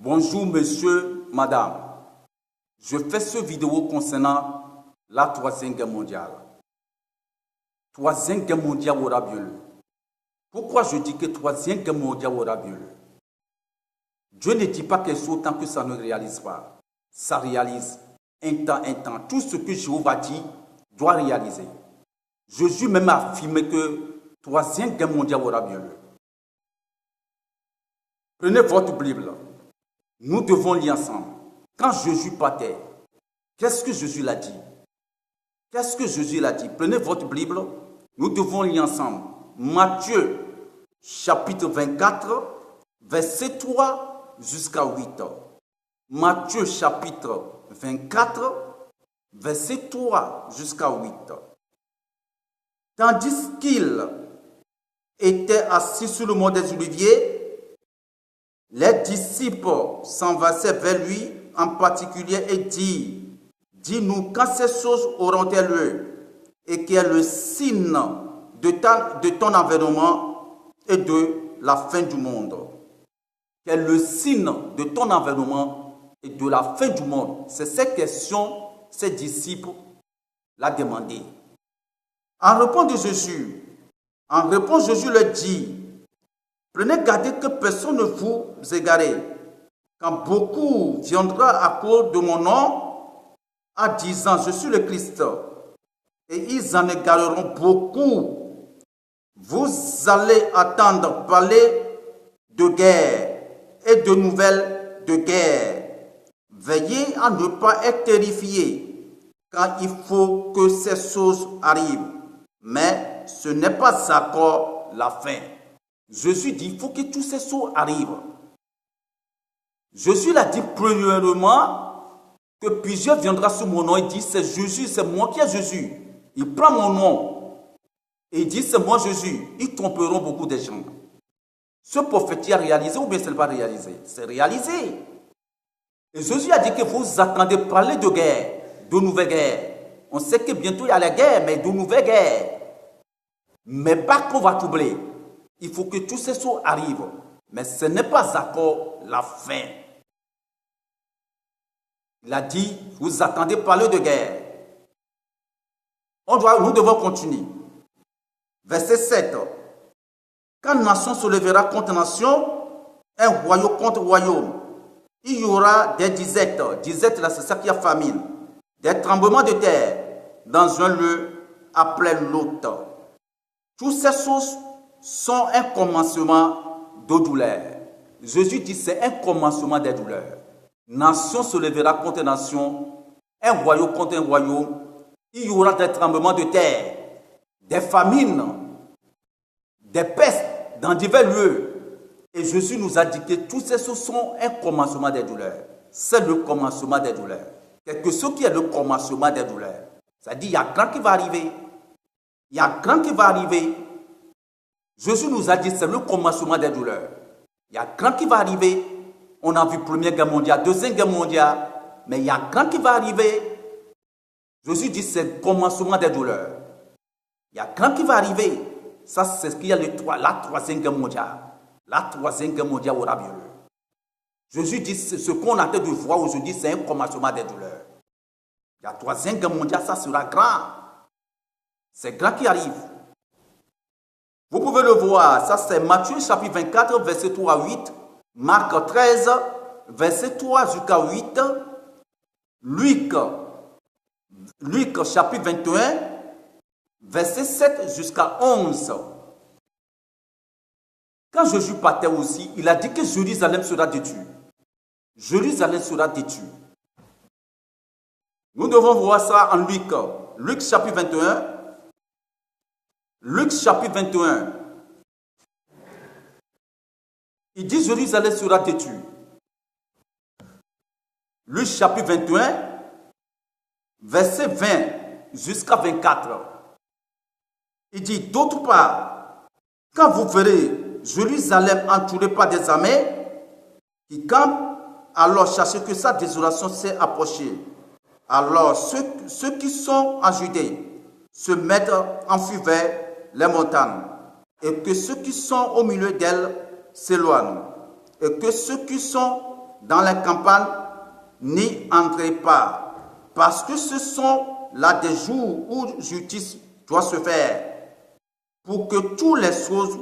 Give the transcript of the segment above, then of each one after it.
Bonjour monsieur, madame. Je fais cette vidéo concernant la Troisième Guerre mondiale. Troisième Guerre mondiale aura lieu. Pourquoi je dis que Troisième Guerre mondiale aura lieu? Dieu ne dit pas quelque chose tant que ça ne réalise pas. Ça réalise un temps. Tout ce que Jéhovah dit doit réaliser. Jésus même a affirmé que Troisième Guerre mondiale aura lieu. Prenez votre Bible. Nous devons lire ensemble. Quand Jésus partait, qu'est-ce que Jésus l'a dit? Qu'est-ce que Jésus l'a dit? Prenez votre Bible. Nous devons lire ensemble. Matthieu, chapitre 24, verset 3 jusqu'à 8. Matthieu, chapitre 24, verset 3 jusqu'à 8. Tandis qu'il était assis sur le mont des Oliviers, les disciples s'envasaient vers lui en particulier et dirent, dis-nous quand ces choses auront-elles lieu et quel est le signe de ton avènement et de la fin du monde. Quel est le signe de ton avènement et de la fin du monde? C'est cette question ces disciples l'ont demandé. En réponse Jésus leur dit, prenez garde que personne ne vous égare. Quand beaucoup viendra à cause de mon nom, en disant je suis le Christ, et ils en égareront beaucoup, vous allez attendre parler de guerre et de nouvelles de guerre. Veillez à ne pas être terrifiés, car il faut que ces choses arrivent. Mais ce n'est pas encore la fin. Jésus dit il faut que toutes ces choses arrivent. Jésus l'a dit premièrement que plusieurs viendront sur mon nom et disent c'est Jésus, c'est moi qui est Jésus. Il prend mon nom et il dit c'est moi Jésus. Ils tromperont beaucoup de gens. Ce prophète a réalisé ou bien ce n'est pas réalisé? C'est réalisé. Et Jésus a dit que vous attendez parler de guerre, de nouvelles guerres. On sait que bientôt il y a la guerre, mais de nouvelles guerres. Mais pas qu'on va troubler. Il faut que tous ces choses arrivent. Mais ce n'est pas encore la fin. Il a dit, vous attendez parler de guerre. Nous devons continuer. Verset 7. Quand nation se lèvera contre nation, un royaume contre royaume, il y aura des disettes. Disettes, là, c'est ça qui a famine. Des tremblements de terre dans un lieu après l'autre. Toutes ces choses sont un commencement de douleur. Jésus dit c'est un commencement des douleurs. Nation se lèvera contre nation, un royaume contre un royaume. Il y aura des tremblements de terre, des famines, des pestes dans divers lieux. Et Jésus nous a dit que tous ces choses sont un commencement des douleurs. C'est le commencement des douleurs. Quelque chose qui est le commencement des douleurs. C'est-à-dire, il y a grand qui va arriver. Il y a grand qui va arriver. Jésus nous a dit c'est le commencement des douleurs. Il y a grand qui va arriver. On a vu Première Guerre mondiale, Deuxième Guerre mondiale. Mais il y a grand qui va arriver. Jésus dit c'est le commencement des douleurs. Il y a grand qui va arriver. Ça, c'est ce qu'il y a la Troisième Guerre mondiale. La Troisième Guerre mondiale aura lieu. Jésus dit ce qu'on a de voir aujourd'hui, c'est un commencement des douleurs. La Troisième Guerre mondiale, ça sera grand. C'est grand qui arrive. Vous pouvez le voir, ça c'est Matthieu chapitre 24, verset 3 à 8, Marc 13, verset 3 jusqu'à 8, Luc chapitre 21, verset 7 jusqu'à 11. Quand Jésus partait aussi, il a dit que Jérusalem sera détruite. Jérusalem sera détruite. Nous devons voir ça en Luc. Luc chapitre 21. Luc chapitre 21. Il dit Jérusalem sera détruite. Luc chapitre 21, verset 20 jusqu'à 24. Il dit d'autre part, quand vous verrez Jérusalem entourée par des armées qui campent, alors sachez que sa désolation s'est approchée. Alors ceux qui sont en Judée se mettent en fuite vers les montagnes, et que ceux qui sont au milieu d'elles s'éloignent, et que ceux qui sont dans les campagnes, n'y entrez pas, parce que ce sont là des jours où justice doit se faire, pour que toutes les choses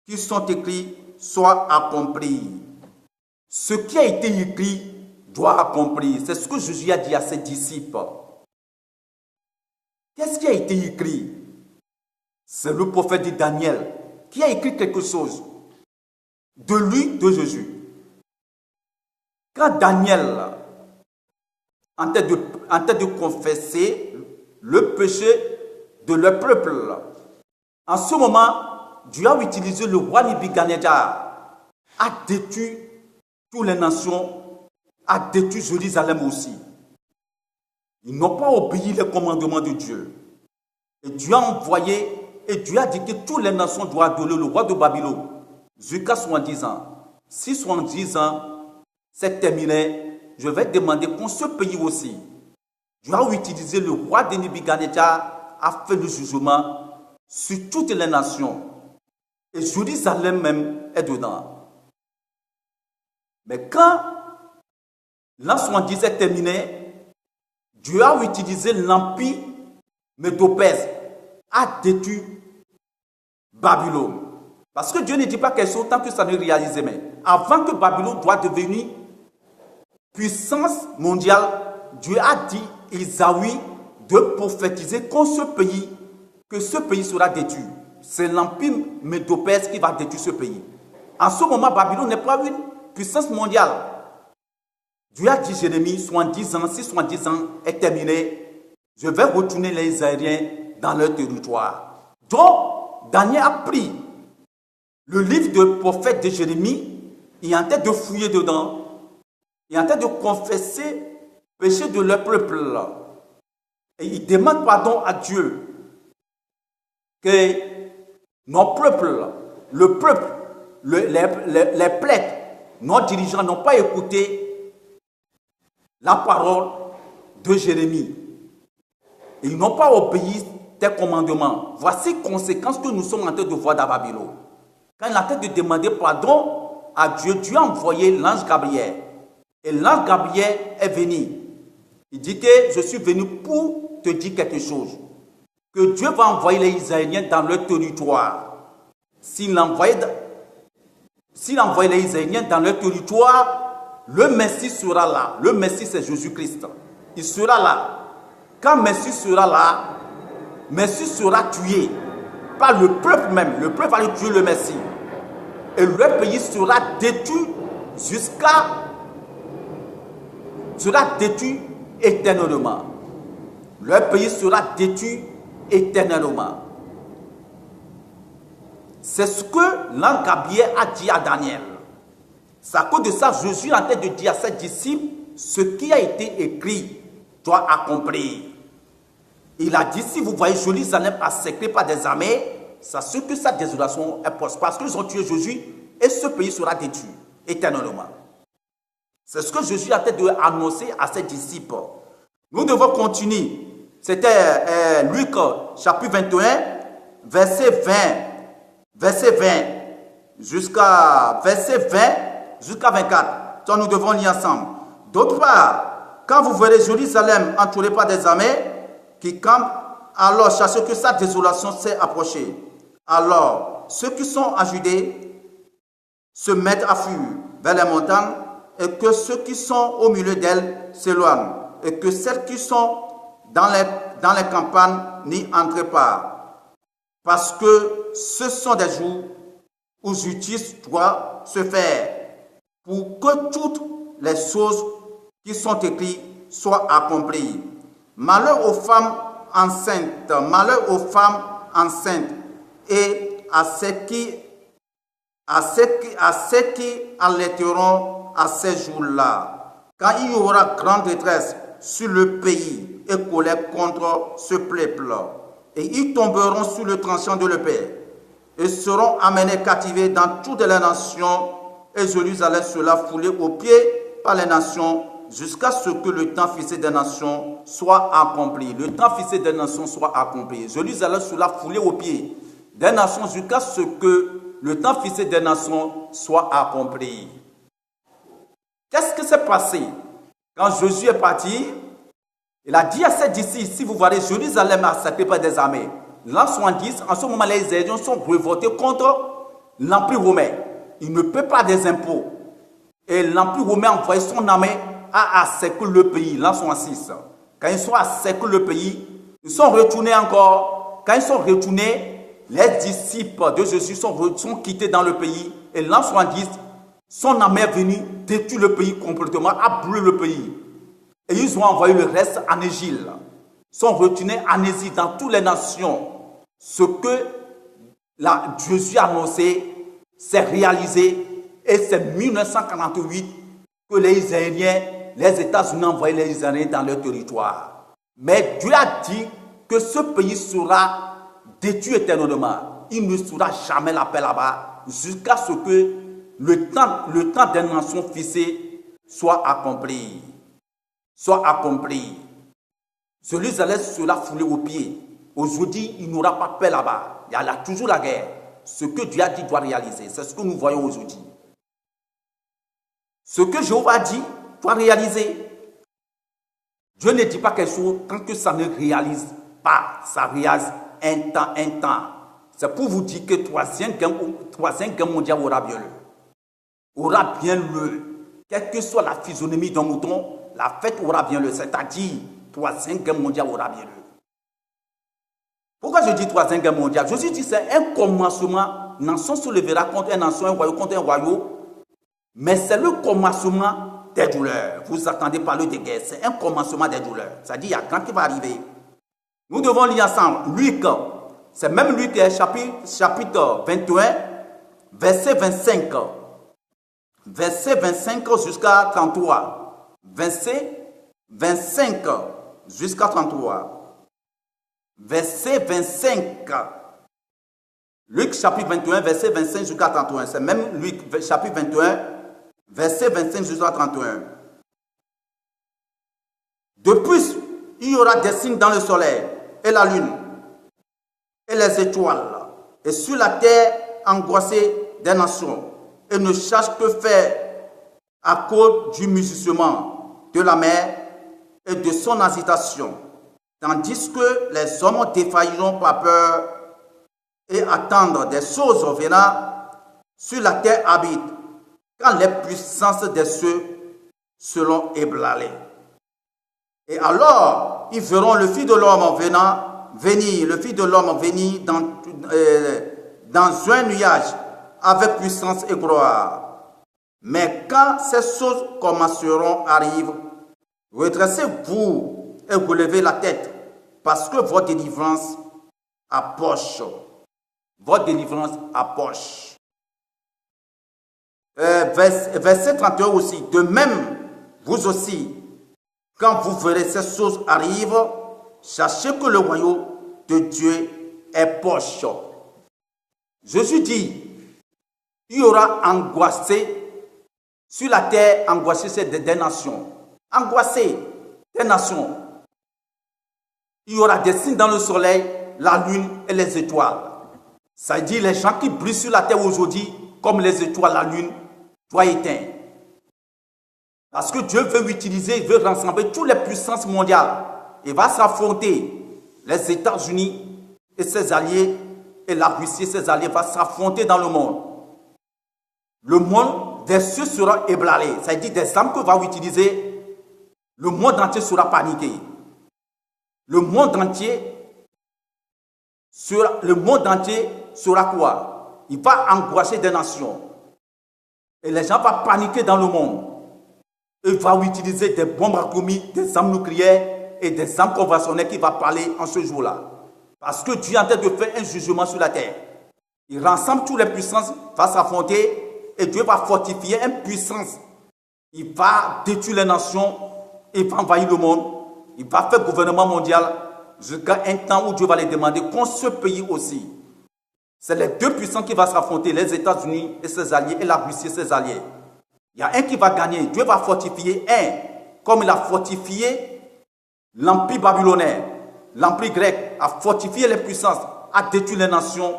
qui sont écrites soient accomplies. Ce qui a été écrit doit accomplir. C'est ce que Jésus a dit à ses disciples. Qu'est-ce qui a été écrit? C'est le prophète de Daniel qui a écrit quelque chose de lui, de Jésus. Quand Daniel, en train de confesser le péché de leur peuple, en ce moment, Dieu a utilisé le roi Nebuchadnezzar à détruire toutes les nations, à détruire Jérusalem aussi. Ils n'ont pas obéi les commandements de Dieu. Et Dieu a envoyé, et Dieu a dit que toutes les nations doivent adorer le roi de Babylone jusqu'à 70 ans. Si 70 ans, c'est terminé, je vais demander qu'on ce pays aussi. Dieu a utilisé le roi de Nebuchadnezzar à faire le jugement sur toutes les nations. Et Jérusalem même est dedans. Mais quand l'an 70 est terminé, Dieu a utilisé l'empire Médo-Perse à détruire Babylone. Parce que Dieu ne dit pas quelque chose tant que ça ne réalise. Mais avant que Babylone doit devenir puissance mondiale, Dieu a dit à Isaïe de prophétiser que ce pays sera détruit. C'est l'empire Médo-Perse qui va détruire ce pays. En ce moment, Babylone n'est pas une puissance mondiale. Dieu a dit Jérémie, 70 ans, si 70 ans est terminé, je vais retourner les Israéliens dans leur territoire. Donc, Daniel a pris le livre de prophète de Jérémie, il est en train de fouiller dedans, il est en train de confesser le péché de leur peuple. Et il demande pardon à Dieu que nos peuples, le peuple, les prêtres, nos dirigeants n'ont pas écouté la parole de Jérémie. Et ils n'ont pas obéi tes commandements. Voici les conséquences que nous sommes en train de voir dans Babylone. Quand il est en train de demander pardon à Dieu, Dieu a envoyé l'ange Gabriel. Et l'ange Gabriel est venu. Il dit que je suis venu pour te dire quelque chose. Que Dieu va envoyer les Israéliens dans leur territoire. S'il envoie les Israéliens dans leur territoire, le Messie sera là. Le Messie, c'est Jésus-Christ. Il sera là. Quand Messie sera là, Messie sera tué par le peuple même. Le peuple va tuer le Messie. Et le pays sera détruit sera détruit éternellement. Le pays sera détruit éternellement. C'est ce que l'ange Gabriel a dit à Daniel. C'est à cause de ça, Jésus est en train de dire à ses disciples, ce qui a été écrit doit accomplir. Il a dit, si vous voyez Jérusalem asséclée par des armées, c'est ce que sa désolation est proche. Parce qu'ils ont tué Jésus et ce pays sera détruit éternellement. C'est ce que Jésus a en train d'annoncer à ses disciples. Nous devons continuer. C'était Luc chapitre 21, verset 20 jusqu'à 24. Donc nous devons lire ensemble. D'autre part, quand vous verrez Jérusalem entourée par des armées qui campent, alors sachez que sa désolation s'est approchée. Alors, ceux qui sont en Judée se mettent à fuir vers les montagnes et que ceux qui sont au milieu d'elles s'éloignent et que celles qui sont dans les campagnes n'y entrent pas. Parce que ce sont des jours où justice doit se faire pour que toutes les choses qui sont écrites soient accomplies. Malheur aux femmes enceintes, et à ceux qui allaiteront à ces jours-là, quand il y aura grande détresse sur le pays et colère contre ce peuple, et ils tomberont sur le tranchant de l'épée et seront amenés captivés dans toutes les nations, et Jérusalem sera foulée aux pieds par les nations jusqu'à ce que le temps fixé des nations soit accompli. Le temps fixé des nations soit accompli. Jérusalem sera foulée aux pieds des nations jusqu'à ce que le temps fixé des nations soit accompli. Qu'est-ce qui s'est passé? Quand Jésus est parti, il a dit à ses disciples, si vous voyez Jérusalem assaillie par des armées, l'an 70, en ce moment, les Israéliens sont révoltés contre l'Empire romain. Il ne paie pas des impôts. Et l'Empire romain a envoyé son armée à assaillir le pays, l'an 66. Quand ils sont assaillis le pays, ils sont retournés encore. Quand ils sont retournés, les disciples de Jésus sont quittés dans le pays. Et l'an 70, son armée est venue détruire le pays complètement, a brûlé le pays. Et ils ont envoyé le reste en Égypte. Ils sont retournés en Égypte dans toutes les nations. Ce que Jésus a annoncé, c'est réalisé. Et c'est 1948 que les Israéliens, les États-Unis ont envoyé les Israéliens dans leur territoire. Mais Dieu a dit que ce pays sera détruit éternellement. Il ne sera jamais la paix là-bas jusqu'à ce que le temps des nations fixées soit accompli. Soit accompli. Jérusalem sera foulé aux pieds. Aujourd'hui, il n'y aura pas de paix là-bas. Il y a là toujours la guerre. Ce que Dieu a dit doit réaliser. C'est ce que nous voyons aujourd'hui. Ce que Jéhovah dit doit réaliser. Dieu ne dit pas quelque chose tant que ça ne réalise pas. Ça réalise un temps. C'est pour vous dire que troisième guerre mondiale aura bien lieu. Aura bien lieu. Quelle que soit la physionomie d'un mouton, la fête aura bien lieu. C'est-à-dire, troisième guerre mondiale aura bien lieu. Pourquoi je dis troisième guerre mondiale? Je dis c'est un commencement. Nation se lèvera contre une nation, un royaume contre un royaume. Mais c'est le commencement des douleurs. Vous attendez parler de guerre. C'est un commencement des douleurs. C'est-à-dire, il y a quand qui va arriver. Nous devons lire ensemble. Luc, c'est même Luc, chapitre 21, verset 25. Verset 25 jusqu'à 33. Verset 25 jusqu'à 33. Verset 25. Luc, chapitre 21, verset 25 jusqu'à 31. C'est même Luc, chapitre 21, verset 25 jusqu'à 31. De plus, il y aura des signes dans le soleil et la lune et les étoiles, et sur la terre angoissée des nations, et ne cherche que faire à cause du mugissement de la mer et de son agitation, tandis que les hommes défailliront par peur et attendre des choses venant sur la terre habite, quand les puissances des cieux seront ébranlées. Et alors, ils verront le Fils de l'homme venir dans un nuage avec puissance et gloire. Mais quand ces choses commenceront à arriver, redressez-vous et relevez la tête, parce que votre délivrance approche. Votre délivrance approche. Verset 31 aussi. De même, vous aussi, quand vous verrez ces choses arriver, sachez que le royaume de Dieu est proche. Jésus dit, il y aura angoissé sur la terre, angoissé des nations. Angoissé des nations. Il y aura des signes dans le soleil, la lune et les étoiles. Ça dit les gens qui brillent sur la terre aujourd'hui, comme les étoiles, la lune, doivent éteindre. Parce que Dieu veut utiliser, il veut rassembler toutes les puissances mondiales. Il va s'affronter. Les États-Unis et ses alliés, et la Russie et ses alliés vont s'affronter dans le monde. Le monde des cieux sera ébranlé. Ça dit des armes que va utiliser, le monde entier sera paniqué. Le monde entier sera quoi? Il va angoisser des nations. Et les gens vont paniquer dans le monde. Il va utiliser des bombes atomiques, des armes nucléaires et des armes conventionnelles qui va parler en ce jour-là. Parce que Dieu est en train de faire un jugement sur la terre. Il rassemble toutes les puissances, va s'affronter et Dieu va fortifier une puissance. Il va détruire les nations, il va envahir le monde, il va faire gouvernement mondial jusqu'à un temps où Dieu va les demander contre ce pays aussi. C'est les deux puissances qui vont s'affronter, les États-Unis et ses alliés et la Russie et ses alliés. Il y a un qui va gagner. Dieu va fortifier un, comme il a fortifié l'empire babylonais, l'empire grec, a fortifié les puissances, a détruit les nations,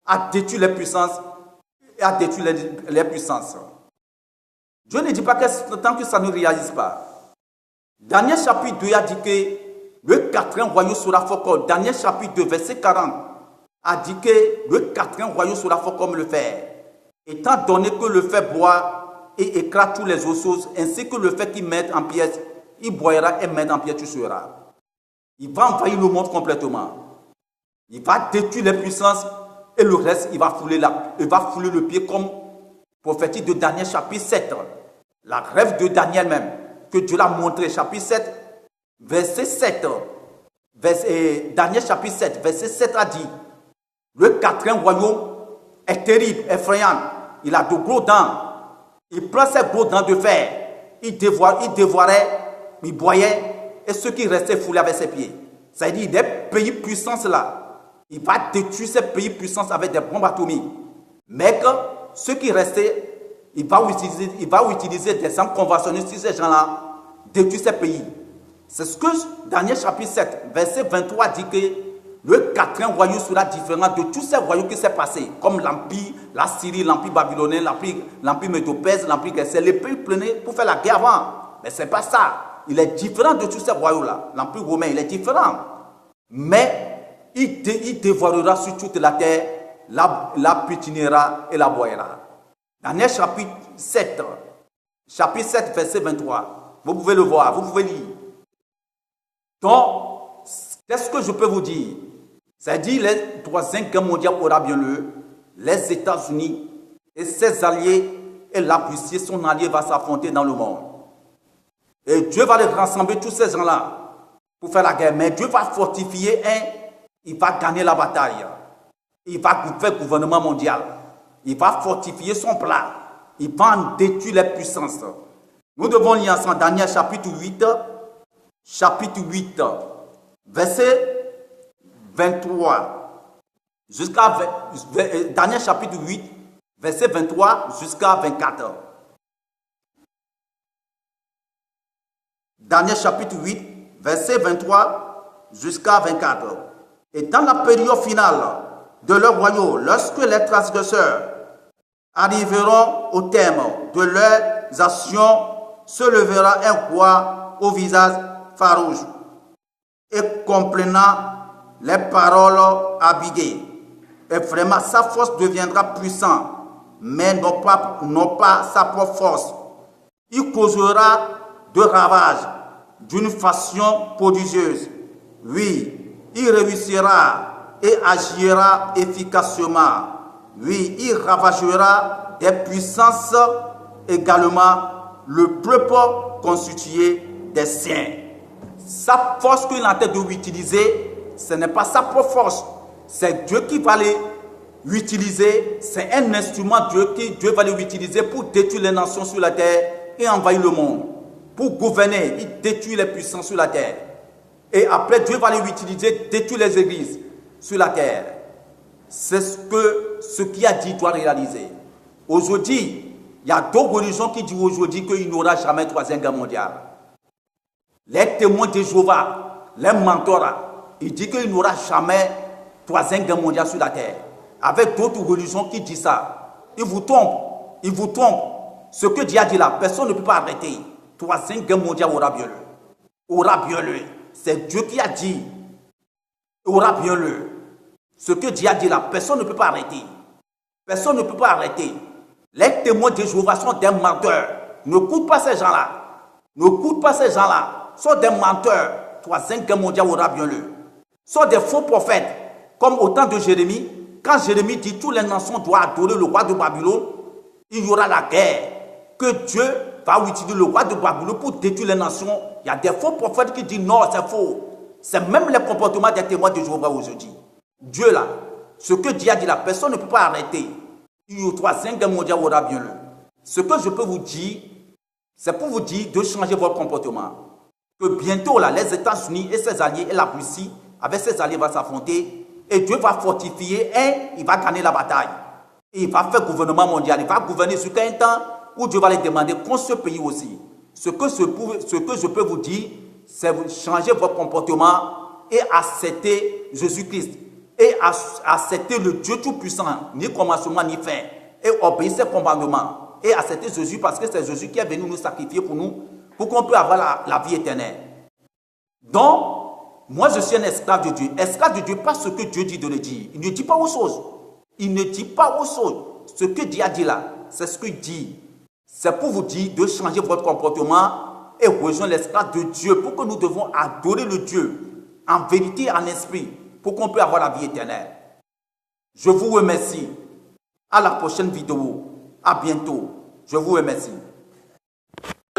a détruit les puissances et a détruit les puissances. Dieu ne dit pas que tant que ça ne réalise pas. Daniel chapitre 2 a dit que le quatrième royaume sera fort comme. Daniel chapitre 2 verset 40 a dit que le quatrième royaume sera fort comme le fer. Étant donné que le fer boit et écrase tous les ossos, ainsi que le fer qui met en pièces, il boira et met en pièces, tu seras. Il va envahir le monde complètement. Il va détruire les puissances et le reste, il va fouler le pied comme prophétique de Daniel chapitre 7. La rêve de Daniel même, que Dieu l'a montré, chapitre 7, verset 7. Daniel chapitre 7, verset 7 a dit, le quatrième royaume est terrible, effrayant. Il a de gros dents. Il prend ses gros dents de fer. Il dévorait, il boyait, et ceux qui restaient foulés avec ses pieds. Ça veut dire des pays puissances là. Il va détruire ces pays puissances avec des bombes atomiques. Mais que ceux qui restaient, il va utiliser des armes conventionnelles sur ces gens-là, détruire ces pays. C'est ce que Daniel chapitre 7, verset 23 dit que le quatrième royaume sera différent de tous ces royaumes qui s'est passé, comme l'Empire, la Syrie, l'Empire babylonien, l'Empire médo-perse, l'Empire grec. C'est les pays prenés pour faire la guerre avant. Mais ce n'est pas ça. Il est différent de tous ces royaumes-là. L'Empire romain, il est différent. Mais il dévorera sur toute la terre, la piétinera et la boira. Daniel chapitre 7, verset 23. Vous pouvez le voir, vous pouvez lire. Donc, qu'est-ce que je peux vous dire? C'est-à-dire, les troisième guerre mondiale aura bien lieu. Les États-Unis et ses alliés et la Russie, son allié, va s'affronter dans le monde. Et Dieu va les rassembler, tous ces gens-là, pour faire la guerre. Mais Dieu va fortifier il va gagner la bataille. Il va faire le gouvernement mondial. Il va fortifier son plat. Il va en détruire les puissances. Nous devons lire ensemble Daniel chapitre 8, verset 23. Daniel chapitre 8, verset 23 jusqu'à 24. Daniel chapitre 8, verset 23 jusqu'à 24. Et dans la période finale de leur royaume, lorsque les transgresseurs arriveront au terme de leurs actions, se levera un roi au visage farouche et comprenant les paroles abiguées. Et vraiment, sa force deviendra puissante, mais non pas sa propre force. Il causera de ravages d'une façon prodigieuse. Oui, il réussira et agira efficacement. Oui, il ravagera des puissances également, le peuple constitué des siens. Sa force qu'il a en tête d'utiliser, ce n'est pas sa propre force. C'est Dieu qui va l'utiliser. C'est un instrument Dieu va l'utiliser pour détruire les nations sur la terre et envahir le monde. Pour gouverner, il détruit les puissances sur la terre. Et après, Dieu va l'utiliser, détruire les églises sur la terre. C'est ce qu'il a dit doit réaliser. Aujourd'hui, il y a d'autres religions qui disent aujourd'hui qu'il n'y aura jamais de troisième guerre mondiale. Les témoins de Jéhovah, les mentors, ils disent qu'il n'y aura jamais de troisième guerre mondiale sur la terre. Avec d'autres religions qui disent ça. Ils vous trompent. Ils vous trompent. Ce que Dieu a dit là, personne ne peut pas arrêter. Troisième guerre mondiale aura bien lieu. Aura bien lieu. C'est Dieu qui a dit. Aura bien lieu. Ce que Dieu a dit là, personne ne peut pas arrêter. Personne ne peut pas arrêter. Les témoins de Jéhovah sont des menteurs. Ne coûte pas ces gens-là. Ne coûte pas ces gens-là. Sont des menteurs. Troisième guerre mondiale aura bien lieu. Sont des faux prophètes. Comme au temps de Jérémie. Quand Jérémie dit toutes les nations doivent adorer le roi de Babylone, il y aura la guerre. Que Dieu va utiliser le roi de Babylone pour détruire les nations. Il y a des faux prophètes qui disent non, c'est faux. C'est même le comportement des témoins de Jéhovah aujourd'hui. Dieu là, ce que Dieu a dit là, personne ne peut pas arrêter. Il y aura troisième guerre mondiale aura bien lieu. Ce que je peux vous dire, c'est pour vous dire de changer votre comportement. Que bientôt là, les États-Unis et ses alliés et la Russie, avec ses alliés, vont s'affronter. Et Dieu va fortifier et il va gagner la bataille. Et il va faire gouvernement mondial. Il va gouverner jusqu'à un temps où Dieu va les demander contre ce pays aussi. Ce que je peux vous dire, c'est changer votre comportement et accepter Jésus-Christ. Et accepter le Dieu Tout-Puissant, ni commencement ni fin. Et obéir ses commandements. et accepter Jésus parce que c'est Jésus qui est venu nous sacrifier pour nous, pour qu'on puisse avoir la vie éternelle. Donc, moi je suis un esclave de Dieu. Esclave de Dieu, pas ce que Dieu dit de le dire. Il ne dit pas autre chose. Il ne dit pas autre chose. Ce que Dieu a dit là, c'est ce qu'il dit. C'est pour vous dire de changer votre comportement et rejoindre l'esclave de Dieu pour que nous devons adorer le Dieu en vérité et en esprit pour qu'on puisse avoir la vie éternelle. Je vous remercie. À la prochaine vidéo. À bientôt. Je vous remercie.